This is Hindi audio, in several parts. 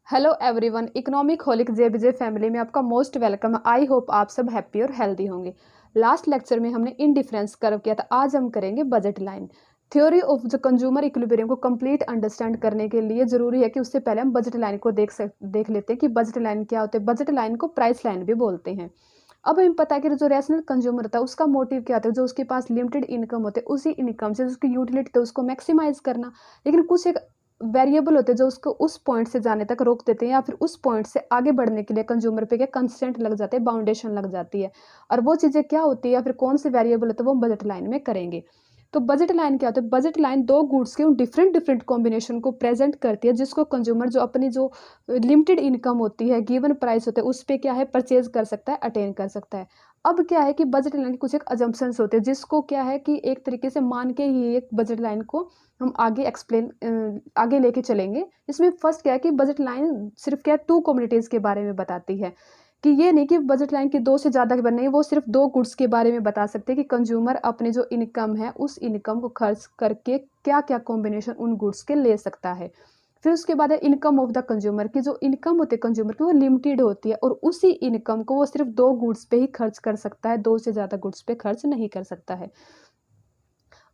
Hello everyone, economic holic JBJ family में आपका मोस्ट वेलकम है। आई होप आप सब हैप्पी और हेल्दी होंगे। लास्ट लेक्चर में हमने इंडिफरेंस कर्व किया था, आज हम करेंगे budget line. Theory of the consumer equilibrium को कंप्लीट अंडरस्टैंड करने के लिए जरूरी है कि उससे पहले हम बजट लाइन को देख लेते हैं कि बजट लाइन क्या होते हैं। बजट लाइन को प्राइस लाइन भी बोलते हैं। अब हमें पता है कि जो रैशनल कंज्यूमर होता है उसका मोटिव क्या होता है, जो उसके पास लिमिटेड इनकम होते हैं उसी इनकम से उसकी यूटिलिटी तो उसको मैक्सिमाइज करना। लेकिन कुछ एक वेरिएबल होते हैं जो उसको उस पॉइंट से जाने तक रोक देते हैं या फिर उस पॉइंट से आगे बढ़ने के लिए कंज्यूमर पे क्या कंस्टेंट लग जाते हैं, बाउंडेशन लग जाती है। और वो चीज़ें क्या होती है या फिर कौन से वेरिएबल होते हैं वो हम बजट लाइन में करेंगे। तो बजट लाइन क्या होता है? बजट लाइन दो गुड्स के उन डिफरेंट डिफरेंट कॉम्बिनेशन को प्रेजेंट करती है जिसको कंज्यूमर जो अपनी जो लिमिटेड इनकम होती है, गिवन प्राइस होते हैं, उस पे क्या है परचेज कर सकता है, अटेन कर सकता है। अब क्या है कि बजट लाइन के कुछ एक अजम्पशंस होते हैं जिसको क्या है कि एक तरीके से मान के ही एक बजट लाइन को हम आगे लेके चलेंगे। इसमें फर्स्ट क्या है कि बजट लाइन सिर्फ क्या है टू कम्युनिटीज़ के बारे में बताती है। कि ये नहीं कि बजट लाइन की दो से ज़्यादा के बारे नहीं, वो सिर्फ दो गुड्स के बारे में बता सकते हैं कि कंज्यूमर अपने जो इनकम है उस इनकम को खर्च करके क्या क्या कॉम्बिनेशन उन गुड्स के ले सकता है। फिर उसके बाद है इनकम ऑफ द कंज्यूमर की, जो इनकम होती है कंज्यूमर की वो लिमिटेड होती है और उसी इनकम को वो सिर्फ दो गुड्स पे ही खर्च कर सकता है, दो से ज़्यादा गुड्स पे खर्च नहीं कर सकता है।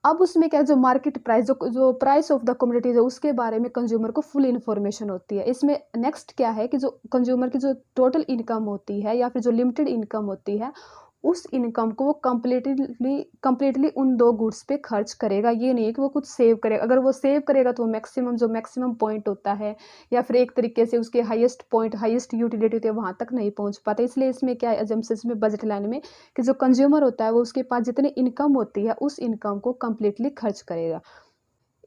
अब उसमें क्या है, जो मार्केट प्राइस जो प्राइस ऑफ द कमोडिटीज है उसके बारे में कंज्यूमर को फुल इन्फॉर्मेशन होती है। इसमें नेक्स्ट क्या है कि जो कंज्यूमर की जो टोटल इनकम होती है या फिर जो लिमिटेड इनकम होती है उस इनकम को वो कंप्लीटली उन दो गुड्स पे खर्च करेगा। ये नहीं है कि वो कुछ सेव करेगा। अगर वो सेव करेगा तो वो मैक्सिमम पॉइंट होता है या फिर एक तरीके से उसके हाईएस्ट पॉइंट हाईएस्ट यूटिलिटी होती है वहाँ तक नहीं पहुँच पाता। इसलिए इसमें क्या है एजम्पशंस में बजट लाइन में कि जो कंज्यूमर होता है वो उसके पास जितनी इनकम होती है उस इनकम को कंप्लीटली खर्च करेगा।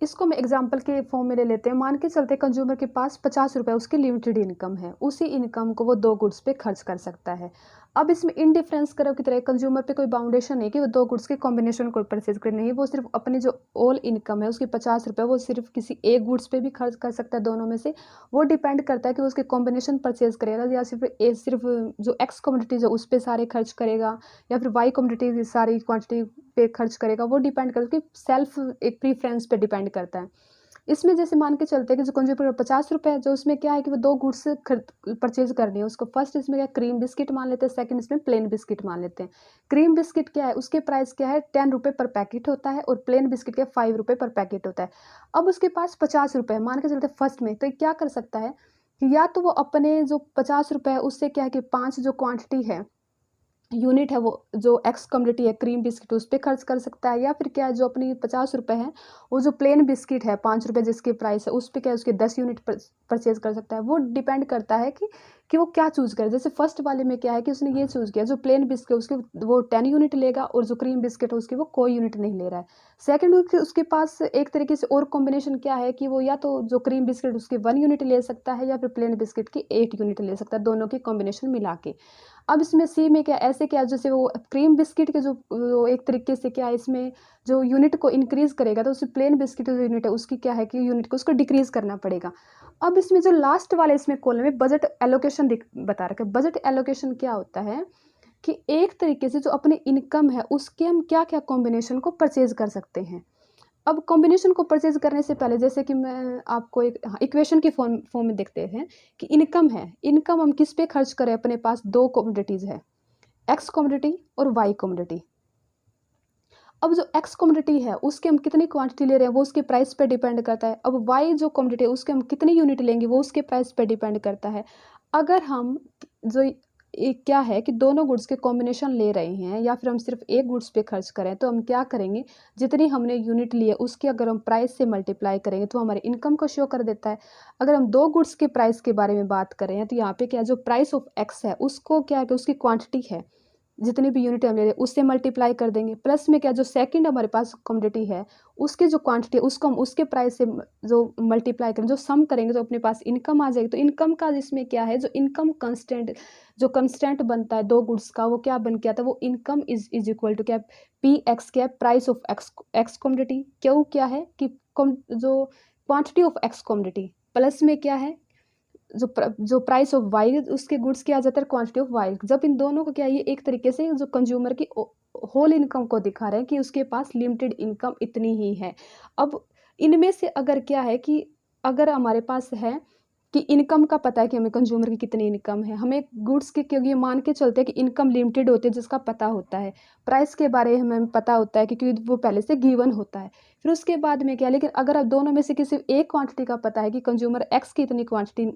इसको हम एग्जाम्पल के फॉर्म में ले लेते हैं। मान के चलते कंज्यूमर के पास 50 रुपये उसकी लिमिटेड इनकम है, उसी इनकम को वो दो गुड्स पे खर्च कर सकता है। अब इसमें इनडिफरेंस करो की तरह कंज्यूमर पे कोई बाउंडेशन नहीं कि वो दो गुड्स के कॉम्बिनेशन को परचेज करे, नहीं, वो सिर्फ अपनी जो ऑल इनकम है उसके 50 रुपये वो सिर्फ किसी एक गुड्स पे भी खर्च कर सकता है दोनों में से। वो डिपेंड करता है कि वो उसके कॉम्बिनेशन परचेज करेगा या सिर्फ जो एक्स कमोडिटीज है उस पर सारे खर्च करेगा या फिर वाई कमोडिटीज सारी क्वांटिटी पे खर्च करेगा। वो डिपेंड करता है कि सेल्फ एक प्रीफ्रेंस पे डिपेंड करता है। इसमें जैसे मान के चलते हैं कि जो कंज्यूमर 50 रुपये है, जो उसमें क्या है कि वो दो गुड्स परचेज करनी है उसको। फर्स्ट इसमें क्या क्रीम बिस्किट मान लेते हैं, सेकंड इसमें प्लेन बिस्किट मान लेते हैं। क्रीम बिस्किट क्या है, उसके प्राइस क्या है 10 रुपये पर पैकेट होता है और प्लेन बिस्किट क्या 5 रुपये पर पैकेट होता है। अब उसके पास 50 रुपये मान के चलते फर्स्ट में, तो क्या कर सकता है कि या तो वो अपने जो 50 रुपये है उससे क्या है कि 5 जो क्वांटिटी है यूनिट है वो जो एक्स कम्युनिटी है क्रीम बिस्किट उस पर खर्च कर सकता है, या फिर क्या है जो अपनी 50 रुपये है वो जो प्लेन बिस्किट है 5 रुपये जिसकी प्राइस है उस पर क्या है उसके 10 यूनिट परचेज कर सकता है। वो डिपेंड करता है कि वो क्या चूज़ करे। जैसे फर्स्ट वाले में क्या है कि उसने ये चूज़ किया जो प्लेन बिस्किट है उसके वो 10 यूनिट लेगा और जो क्रीम बिस्किट है उसके वो कोई यूनिट नहीं ले रहा है। सेकंड उसके पास एक तरीके से और कॉम्बिनेशन क्या है कि वो या तो जो क्रीम बिस्किट उसके 1 यूनिट ले सकता है या फिर प्लेन बिस्किट की 8 यूनिट ले सकता है, दोनों की कॉम्बिनेशन मिला के। अब इसमें सी में क्या ऐसे क्या जैसे वो क्रीम बिस्किट के जो वो एक तरीके से क्या है इसमें जो यूनिट को इंक्रीज करेगा तो उसमें प्लेन बिस्किट जो यूनिट है उसकी क्या है कि यूनिट को उसको डिक्रीज करना पड़ेगा। अब इसमें जो लास्ट वाले इसमें कॉलम में बजट एलोकेशन बता रखा है। बजट एलोकेशन क्या होता है कि एक तरीके से जो अपनी इनकम है उसके हम क्या क्या कॉम्बिनेशन को परचेज कर सकते हैं। अब कॉम्बिनेशन को परचेज करने से पहले जैसे कि मैं आपको एक इक्वेशन की फॉर्म में देखते हैं कि इनकम है, इनकम हम किस पे खर्च करें। अपने पास दो कमोडिटीज है, एक्स कमोडिटी और वाई कमोडिटी। अब जो एक्स कमोडिटी है उसके हम कितनी क्वांटिटी ले रहे हैं वो उसके प्राइस पे डिपेंड करता है। अब वाई जो कमोडिटी है उसके हम कितनी यूनिट लेंगे वो उसके प्राइस पे डिपेंड करता है। अगर हम जो क्या है कि दोनों गुड्स के कॉम्बिनेशन ले रहे हैं या फिर हम सिर्फ एक गुड्स पे खर्च करें तो हम क्या करेंगे, जितनी हमने यूनिट ली है उसके अगर हम प्राइस से मल्टीप्लाई करेंगे तो हमारे इनकम को शो कर देता है। अगर हम दो गुड्स के प्राइस के बारे में बात करें तो यहाँ पे क्या है जो प्राइस ऑफ एक्स है उसको क्या है कि उसकी क्वांटिटी है जितनी भी यूनिट हम ले रहे हैं उससे मल्टीप्लाई कर देंगे, प्लस में क्या जो सेकंड हमारे पास कमोडिटी है उसकी जो क्वांटिटी है उसको हम उसके प्राइस से जो मल्टीप्लाई करेंगे जो सम करेंगे तो अपने पास इनकम आ जाएगी। तो इनकम का जिसमें क्या है जो इनकम कंस्टेंट जो कंस्टेंट बनता है दो गुड्स का वो क्या बन के आता है, वो इनकम इज इक्वल टू क्या पी एक्स क्या प्राइस ऑफ एक्स कमोडिटी, क्यों क्या है कि जो quantity of x commodity plus में क्या है जो प्राइस ऑफ वाई उसके गुड्स की आ जाता है क्वांटिटी ऑफ वाई। जब इन दोनों को क्या ये एक तरीके से जो कंज्यूमर की होल इनकम को दिखा रहे हैं कि उसके पास लिमिटेड इनकम इतनी ही है। अब इनमें से अगर क्या है कि अगर हमारे पास है कि इनकम का पता है कि हमें कंज्यूमर की कितनी इनकम है, हमें गुड्स की, क्योंकि ये मान के चलते हैं कि इनकम लिमिटेड होती है जिसका पता होता है, प्राइस के बारे में हमें पता होता है क्योंकि वो पहले से गिवन होता है। फिर उसके बाद में क्या, लेकिन अगर आप दोनों में से किसी एक क्वांटिटी का पता है कि कंज्यूमर एक्स की इतनी क्वांटिटी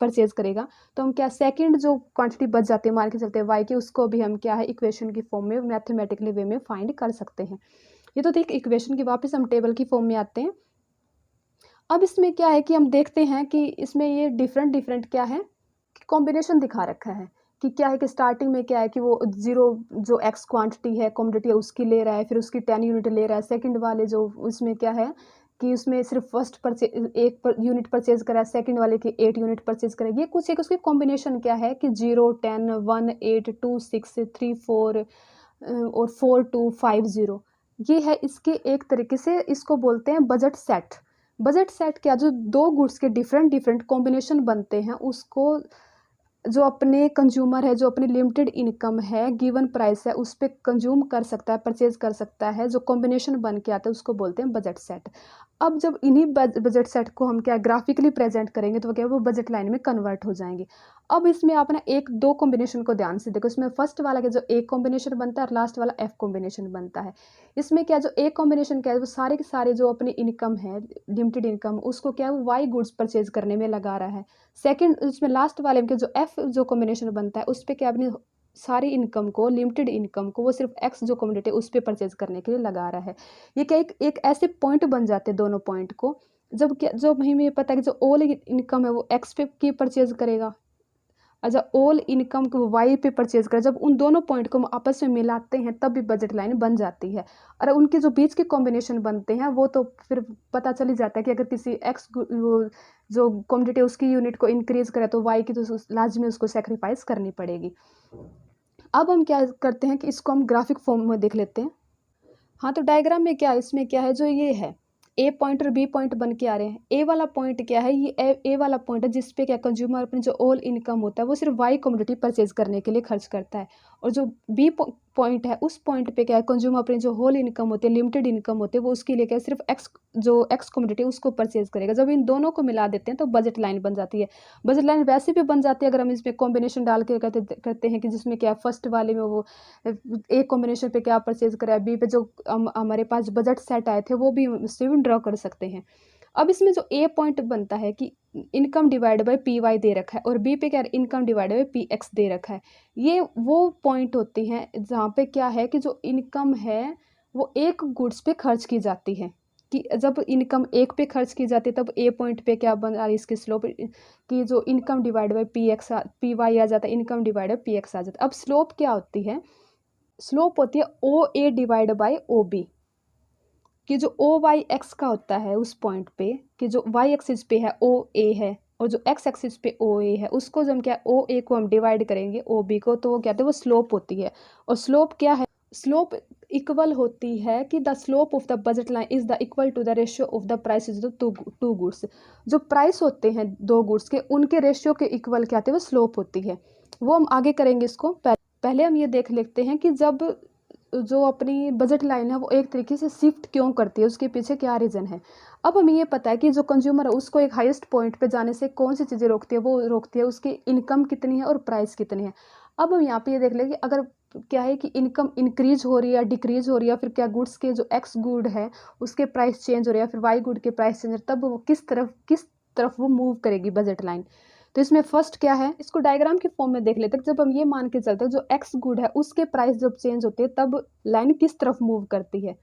परचेज करेगा, तो हम क्या सेकंड जो क्वांटिटी बच जाती है मान के चलते हैं वाई की, उसको भी हम क्या है इक्वेशन की फॉर्म में मैथमेटिकली वे में फाइंड कर सकते हैं। ये तो देख इक्वेशन की, वापस हम टेबल की फॉर्म में आते हैं। अब इसमें क्या है कि हम देखते हैं कि इसमें ये डिफरेंट क्या है, कॉम्बिनेशन दिखा रखा है कि क्या है कि स्टार्टिंग में क्या है कि वो जीरो जो एक्स क्वांटिटी है कमोडिटी है उसकी ले रहा है, फिर उसकी 10 यूनिट ले रहा है। सेकंड वाले जो उसमें क्या है कि उसमें सिर्फ फर्स्ट परचेज यूनिट परचेज करा है, सेकंड वाले की 8 यूनिट परचेज करेगी। ये कुछ एक उसकी कॉम्बिनेशन क्या है कि 0 10 1 8 2 6 3 4 और 4 2 5 0। ये है इसके एक तरीके से, इसको बोलते हैं बजट सेट। बजट सेट क्या, जो दो गुड्स के डिफरेंट कॉम्बिनेशन बनते हैं उसको जो अपने कंज्यूमर है, जो अपनी लिमिटेड इनकम है, गिवन प्राइस है, उस पे कंज्यूम कर सकता है, परचेज कर सकता है, जो कॉम्बिनेशन बन के आता है उसको बोलते हैं बजट सेट। अब जब इन्हीं बजट सेट को हम क्या ग्राफिकली प्रेजेंट करेंगे तो क्या वो बजट लाइन में कन्वर्ट हो जाएंगे। अब इसमें आप ना एक दो कॉम्बिनेशन को ध्यान से देखो, इसमें फर्स्ट वाला के जो एक कॉम्बिनेशन बनता है और लास्ट वाला एफ कॉम्बिनेशन बनता है। इसमें क्या जो एक कॉम्बिनेशन क्या है वो सारे के सारे जो अपनी इनकम है लिमिटेड इनकम उसको क्या है वो वाई गुड्स परचेज करने में लगा रहा है। सेकंड इसमें लास्ट वाले में जो एफ जो कॉम्बिनेशन बनता है उस पर क्या अपनी सारी इनकम को, लिमिटेड इनकम को वो सिर्फ एक्स जो कम्युनिटी उस पर परचेज करने के लिए लगा रहा है। ये क्या एक ऐसे पॉइंट बन जाते हैं दोनों पॉइंट को, जब क्या जो हमें पता है कि जो ऑल इनकम है वो एक्स पे की परचेज करेगा, अच्छा ऑल इनकम को वाई पे परचेज करें। जब उन दोनों पॉइंट को हम आपस में मिलाते हैं तब भी बजट लाइन बन जाती है। और उनके जो बीच के कॉम्बिनेशन बनते हैं वो तो फिर पता चल ही जाता है कि अगर किसी एक्स जो कॉम्बिनेटिव उसकी यूनिट को इंक्रीज करे तो वाई की तो लाजमी उसको सेक्रीफाइस करनी पड़ेगी। अब हम क्या करते हैं कि इसको हम ग्राफिक फॉर्म में देख लेते हैं। हाँ तो डायग्राम में क्या, इसमें क्या है जो ये है ए पॉइंट और बी पॉइंट बन के आ रहे हैं। ए वाला पॉइंट क्या है, ये ए वाला पॉइंट है जिसपे क्या कंज्यूमर अपनी जो ऑल इनकम होता है वो सिर्फ वाई कमोडिटी परचेज करने के लिए खर्च करता है। और जो बी पॉइंट है उस पॉइंट पे क्या है कंज्यूमर अपनी जो होल इनकम होती है, लिमिटेड इनकम होती है, वो उसके लिए क्या है सिर्फ एक्स कमोडिटी उसको परचेज करेगा। जब इन दोनों को मिला देते हैं तो बजट लाइन बन जाती है। बजट लाइन वैसे भी बन जाती है अगर हम इसमें कॉम्बिनेशन डाल के करते हैं कि जिसमें क्या फर्स्ट वाले में वो एक कॉम्बिनेशन पे क्या परचेज करा है, बी पे जो हमारे पास बजट सेट आए थे वो भी उससे भी ड्रॉ कर सकते हैं। अब इसमें जो ए पॉइंट बनता है कि income divide by P Y दे रखा है और बी पे क्या income divide by P X दे रखा है। ये वो पॉइंट होती हैं जहाँ पे क्या है कि जो इनकम है वो एक गुड्स पे खर्च की जाती है, कि जब इनकम एक पे खर्च की जाती है तब ए पॉइंट पे क्या बन रहा है इसकी स्लोप कि जो income divide by P X P Y आ जाता है, income divide by P X आ जाता है। अब स्लोप क्या होती है, स्लोप होती है ओ ए डिवाइड बाय ओ बी, कि जो ओ वाई एक्स का होता है उस पॉइंट पे कि जो वाई एक्सिस पे है ओ ए है और जो एक्स एक्सिस पे ओ ए है उसको जब हम क्या ओ ए को हम डिवाइड करेंगे ओ बी को तो वो क्या है वो स्लोप होती है। और स्लोप क्या है, स्लोप इक्वल होती है कि the slope of the budget line is the equal to the ratio of the prices of two goods. जो प्राइस होते हैं दो गुड्स के उनके रेशियो के इक्वल क्या आते हैं वो स्लोप होती है। वो हम आगे करेंगे इसको, पहले हम ये देख लेते हैं कि जब जो अपनी बजट लाइन है वो एक तरीके से शिफ्ट क्यों करती है, उसके पीछे क्या रीज़न है। अब हमें ये पता है कि जो कंज्यूमर है उसको एक हाईएस्ट पॉइंट पे जाने से कौन सी चीज़ें रोकती है, वो रोकती है उसकी इनकम कितनी है और प्राइस कितनी है। अब हम यहाँ पे ये देख लेंगे अगर क्या है कि इनकम इंक्रीज हो रही है या डिक्रीज हो रही है, फिर क्या गुड्स के जो एक्स गुड है उसके प्राइस चेंज हो रही है, फिर वाई गुड के प्राइस चेंज हो रही है, तब वो किस तरफ वो मूव करेगी बजट लाइन। तो इसमें फर्स्ट क्या है, इसको डायग्राम के फॉर्म में देख लेते हैं। जब हम ये मान के चलते हैं जो एक्स गुड है उसके प्राइस जब चेंज होते हैं तब लाइन किस तरफ मूव करती है।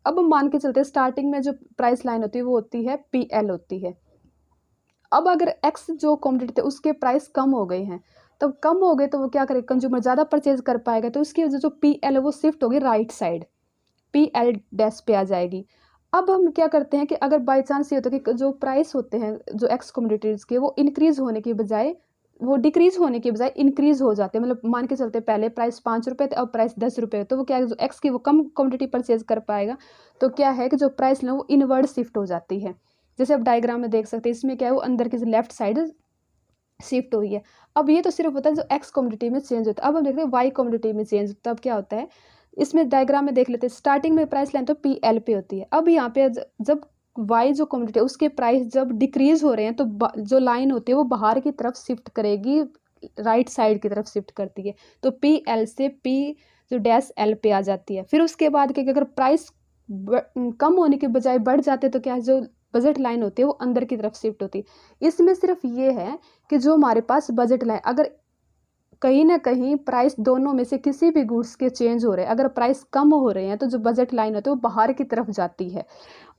अब हम मान के चलते हैं स्टार्टिंग में जो प्राइस लाइन होती है वो होती है पी एल होती है। अब अगर एक्स जो कमोडिटी थे उसके प्राइस कम हो गए हैं, तब कम हो गए तो वो क्या करेगा कंज्यूमर ज़्यादा परचेज कर पाएगा, तो उसकी वजह जो पी एल है वो शिफ्ट होगी right side, P L dash पे आ जाएगी। अब हम क्या करते हैं कि अगर बाई चांस ये होता है कि जो प्राइस होते हैं जो एक्स कमोडिटीज़ के वो इंक्रीज़ होने की बजाय वो डिक्रीज़ होने की बजाय इंक्रीज़ हो जाते हैं, मतलब मान के चलते पहले प्राइस 5 रुपये थे अब प्राइस 10 रुपये, तो वो क्या है जो एक्स की वो कम कमोडिटी परचेज कर पाएगा, तो क्या है कि जो प्राइस है वो इनवर्ड शिफ्ट हो जाती है। जैसे आप डायग्राम में देख सकते हैं इसमें क्या है वो अंदर की लेफ्ट साइड शिफ्ट हुई है। अब ये तो सिर्फ होता है जो एक्स कमोडिटी में चेंज होता है। अब हम देखते हैं वाई कमोडिटी में चेंज तब क्या होता है, इसमें डायग्राम में देख लेते हैं। स्टार्टिंग में प्राइस लाइन तो पी एल पे होती है। अब यहाँ पे जब वाई जो कमोडिटी है उसके प्राइस जब डिक्रीज हो रहे हैं तो जो लाइन होती है वो बाहर की तरफ शिफ्ट करेगी, राइट साइड की तरफ शिफ्ट करती है। तो पी एल से पी जो डैश एल पे आ जाती है। फिर उसके बाद क्या, अगर प्राइस कम होने के बजाय बढ़ जाते तो क्या है, जो बजट लाइन होती है वो अंदर की तरफ शिफ्ट होती है। इसमें सिर्फ ये है कि जो हमारे पास बजट लाइन, अगर कहीं ना कहीं प्राइस दोनों में से किसी भी गुड्स के चेंज हो रहे हैं, अगर प्राइस कम हो रहे हैं तो जो बजट लाइन होती है वो बाहर की तरफ जाती है,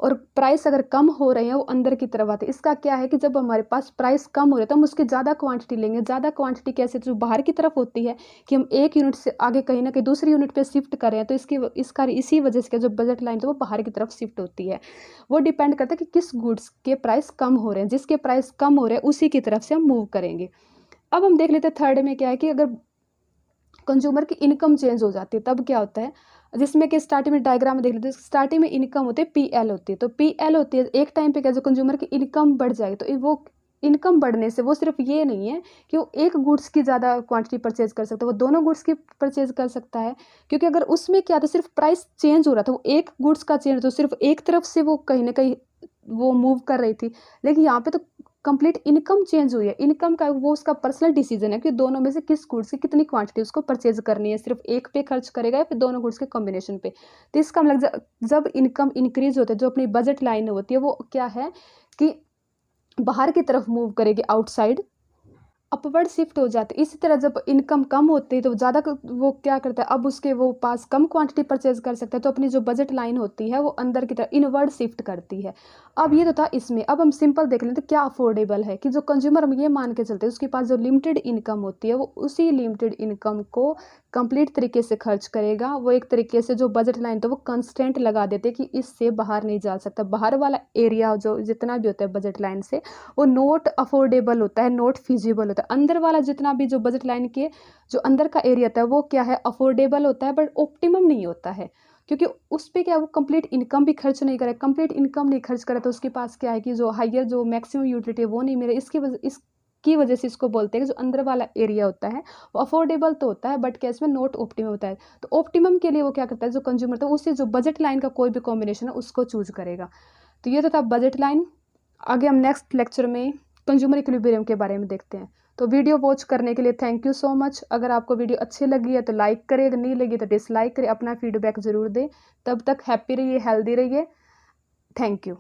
और प्राइस अगर कम हो रहे हैं वो अंदर की तरफ आते हैं। इसका क्या है कि जब हमारे पास प्राइस कम हो रहे हैं तो हम उसकी ज़्यादा क्वांटिटी लेंगे। ज़्यादा क्वांटिटी कैसे, जो बाहर की तरफ होती है कि हम एक यूनिट से आगे कहीं ना कहीं दूसरी यूनिट पे शिफ्ट कर रहे हैं, तो इसका इसी वजह से जो बजट लाइन है वो बाहर की तरफ शिफ्ट होती है। वो डिपेंड करता है कि किस गुड्स के प्राइस कम हो रहे हैं, जिसके प्राइस कम हो रहे हैं उसी की तरफ से हम मूव करेंगे। अब हम देख लेते हैं थर्ड में क्या है कि अगर कंज्यूमर की इनकम चेंज हो जाती है तब क्या होता है, जिसमें कि स्टार्टिंग में डायग्राम में देख लेते हैं। स्टार्टिंग में इनकम होती है पीएल होती है, तो पीएल होती है एक टाइम पे क्या, जो कंज्यूमर की इनकम बढ़ जाएगी तो वो इनकम बढ़ने से वो सिर्फ ये नहीं है कि वो एक गुड्स की ज़्यादा क्वांटिटी परचेज कर सकता है, वो दोनों गुड्स की परचेज कर सकता है। क्योंकि अगर उसमें क्या था, सिर्फ प्राइस चेंज हो रहा था, वो एक गुड्स का चेंज, तो सिर्फ एक तरफ से वो कहीं ना कहीं वो मूव कर रही थी। लेकिन यहाँ पे तो कंप्लीट इनकम चेंज हुई है। इनकम का वो उसका पर्सनल डिसीजन है कि दोनों में से किस गुड्स की कितनी क्वांटिटी उसको परचेज करनी है, सिर्फ एक पे खर्च करेगा या फिर दोनों गुड्स के कॉम्बिनेशन पे। तो इसका मतलब जब इनकम इंक्रीज होता है, जो अपनी बजट लाइन होती है वो क्या है कि बाहर की तरफ मूव करेगी, आउटसाइड अपवर्ड शिफ्ट हो जाती है। इसी तरह जब इनकम कम होती है तो ज़्यादा वो क्या करता है, अब उसके वो पास कम क्वांटिटी परचेज कर सकता है, तो अपनी जो बजट लाइन होती है वो अंदर की तरफ इनवर्ड शिफ्ट करती है। अब ये तो था इसमें। अब हम सिंपल देख लेते हैं क्या अफोर्डेबल है, कि जो कंज्यूमर हम ये मान के चलते हैं उसके पास जो लिमिटेड इनकम होती है वो उसी लिमिटेड इनकम को कंप्लीट तरीके से खर्च करेगा। वो एक तरीके से जो बजट लाइन तो वो कंस्टेंट लगा देते कि इससे बाहर नहीं जा सकता। बाहर वाला एरिया जो जितना भी होता है बजट लाइन से वो नॉट अफोर्डेबल होता है, नॉट फिजिबल होता है। अंदर वाला जितना भी जो बजट लाइन के जो अंदर का एरिया होता है वो क्या है, अफोर्डेबल होता है, बट ऑप्टिमम नहीं होता है। क्योंकि उस पर क्या है, वो कंप्लीट इनकम भी खर्च नहीं करे, कंप्लीट इनकम नहीं खर्च करे तो उसके पास क्या है कि जो हाइयर जो मैक्सिमम यूटिलिटी है वो नहीं मिले। इसकी वजह से इसको बोलते हैं कि जो अंदर वाला एरिया होता है वो अफोर्डेबल तो होता है बट क्या इसमें नॉट ऑप्टिमम होता है। तो ऑप्टिमम के लिए वो क्या करता है, जो कंज्यूमर था उससे जो बजट लाइन का कोई भी कॉम्बिनेशन है उसको चूज करेगा। तो ये तो था बजट लाइन। आगे हम नेक्स्ट लेक्चर में कंज्यूमर इक्विलिब्रियम के बारे में देखते हैं। तो वीडियो वॉच करने के लिए थैंक यू सो मच। अगर आपको वीडियो अच्छी लगी है तो लाइक करें, अगर नहीं लगी तो डिसलाइक करें, अपना फीडबैक ज़रूर दें। तब तक हैप्पी रहिए, हेल्दी रहिए। Thank you.